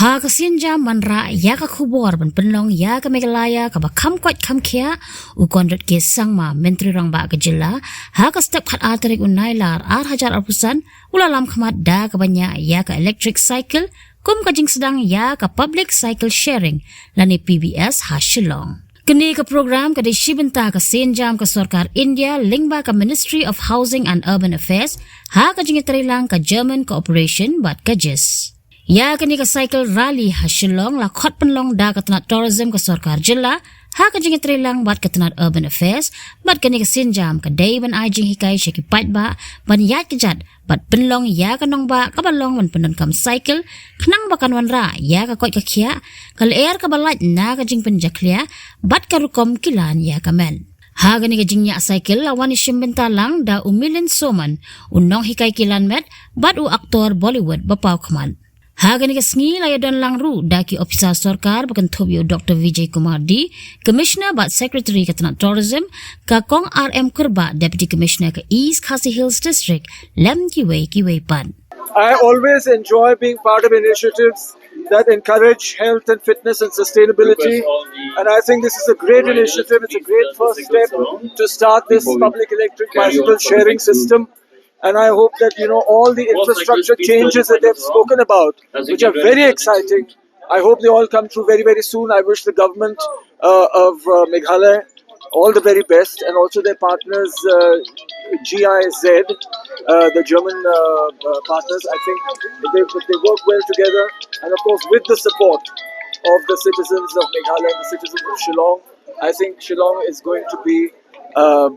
Ha ka sinja manra ya ka khubor ban penlong ya ka Meghalaya ka ba kham kwat kham khia u Conrad ke sangma menteri rang ba ka jilla ha ka step khat atarik unai lar 8,000 ulalam khamat da ka banya ya ka electric cycle kum ka Jingsdang ya ka public cycle sharing lani PBS ha Shillong. Kini ka program ka di Bynta ka sinjam ka Sarkar India lingba ka Ministry of Housing and Urban Affairs ha ka jingitri lang ka German cooperation bat ka JIS. Ya kini ka cycle rally ha Shillong la khot penlong da ka tanat tourism ka Sarkar Jilla ha ka jingitri lang bat ka tanat Urban Affairs bat kini ka sinjam ka day ban ai jing hikai sheki pat ba ban yat ka jat bat penlong ya ka nong ba ka balong ban penon kam cycle khnang ba kanwan ra ya ka kot ka khia kal air ka balat na ka jing penjaklia bat ka rukom kilan ya ka men. Ha gani ka Ñiah cycle lawan Shim Bynta lang da umilin soman unong hikai kilan met bat u Aktor Bollywood bapaw khaman. Ha gani ka sngi la yadan lang ru da ki ofisa sarkar bakan thobio Dr. Vijay Kumar D, Commissioner bat Secretary ka tanat tourism ka Kong RM Kurba Deputy Commissioner ka East Khasi Hills District lem kiway pan. I always enjoy being part of initiatives that encourage health and fitness and sustainability, and I think this is a great initiative. It's a great first step to start this public electric bicycle sharing system. And I hope that, all the infrastructure changes that they've spoken about, which are very exciting, I hope they all come through very, very soon. I wish the government of Meghalaya all the very best, and also their partners, GIZ, the German partners. I think if they work well together, and of course with the support of the citizens of Meghalaya and the citizens of Shillong, I think Shillong is going to be a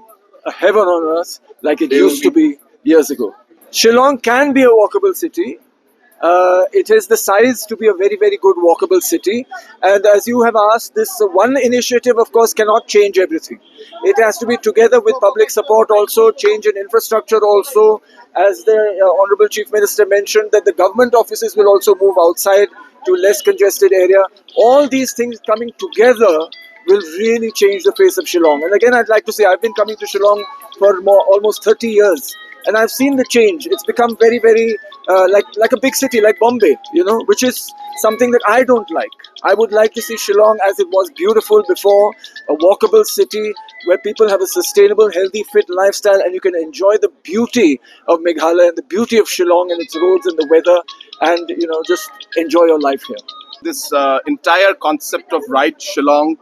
heaven on earth like it used to be years ago. Shillong can be a walkable city. It has the size to be a very, very good walkable city. And as you have asked, this one initiative, of course, cannot change everything. It has to be together with public support also, change in infrastructure also. As the Honorable Chief Minister mentioned, that the government offices will also move outside to less congested area. All these things coming together will really change the face of Shillong. And again, I'd like to say, I've been coming to Shillong for almost 30 years. And I've seen the change. It's become very, very like a big city, like Bombay, which is something that I don't like. I would like to see Shillong as it was beautiful before, a walkable city where people have a sustainable, healthy, fit lifestyle, and you can enjoy the beauty of Meghalaya and the beauty of Shillong and its roads and the weather, and just enjoy your life here. This entire concept of Right Shillong,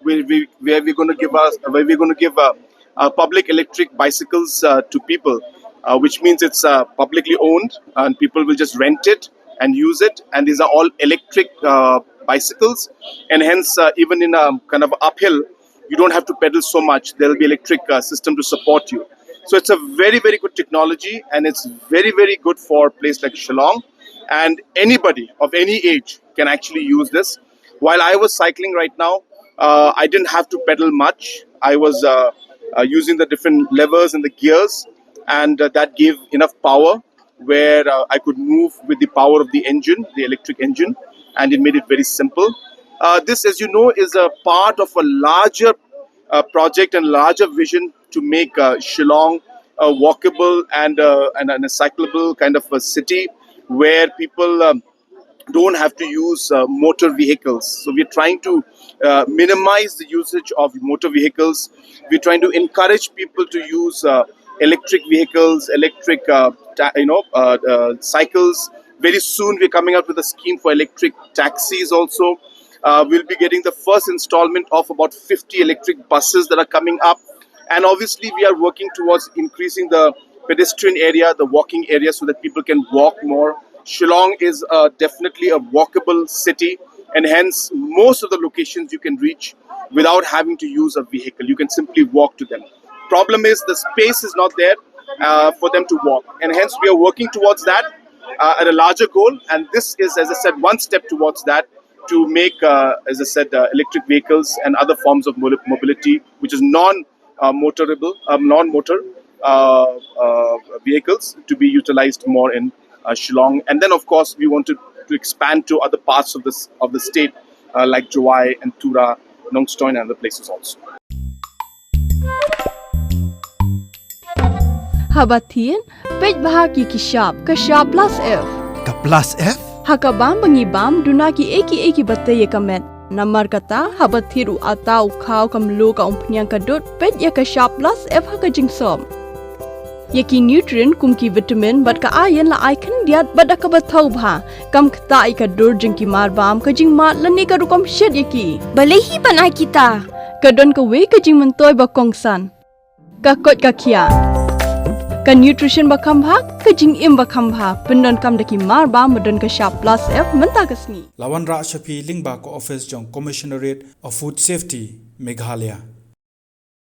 where we're going to give public electric bicycles to people, which means it's publicly owned and people will just rent it and use it. And these are all electric bicycles, and hence even in a kind of uphill, you don't have to pedal so much. There will be electric system to support you. So it's a very, very good technology, and it's very, very good for a place like Shillong. And anybody of any age can actually use this. While I was cycling right now, I didn't have to pedal much. I was using the different levers and the gears, and that gave enough power where I could move with the power of the engine, the electric engine, and it made it very simple. This, as you know, is a part of a larger project and larger vision to make Shillong a walkable and a cyclable kind of a city where people don't have to use motor vehicles. So we're trying to minimize the usage of motor vehicles. We're trying to encourage people to use electric vehicles, electric cycles. Very soon we're coming out with a scheme for electric taxis also. We'll be getting the first installment of about 50 electric buses that are coming up. And obviously we are working towards increasing the pedestrian area, the walking area, so that people can walk more. Shillong is definitely a walkable city, and hence most of the locations you can reach without having to use a vehicle. You can simply walk to them. Problem is the space is not there for them to walk, and hence we are working towards that at a larger goal. And this is, as I said, one step towards that, to make, as I said, electric vehicles and other forms of mobility, which is non-motor vehicles, to be utilized more in Shillong. And then, of course, we wanted to expand to other parts of the state, like Jiwai and Tura, Nongstoin, and other places also. Habatin, page bahagi kishap, kashap plus F. Ka plus F? Hakabam bangibam dunaki eki batte yekamet. Namar kata habat thiru atau khau kamlu ka umpnyang kadut pet yaka sharp plus F haka jingsom. Yaki nutrient kumki vitamin bat ka ayan la icon diat bat ka bathau bha kam khta ika dur jingki marbam ka jing mat lani ka rukom shed yaki. Balehi panai kita. Kadon ka we ka jing mentoy ba kongsan. Ka kot ka kia. Ka nutrition ba khambha ka jing im ba khambha pendon kam daki marbam madon ka sharp plus F menta kasni. Lawan Ra Shafi Lingba ko office jong Commissionerate of Food Safety Meghalaya.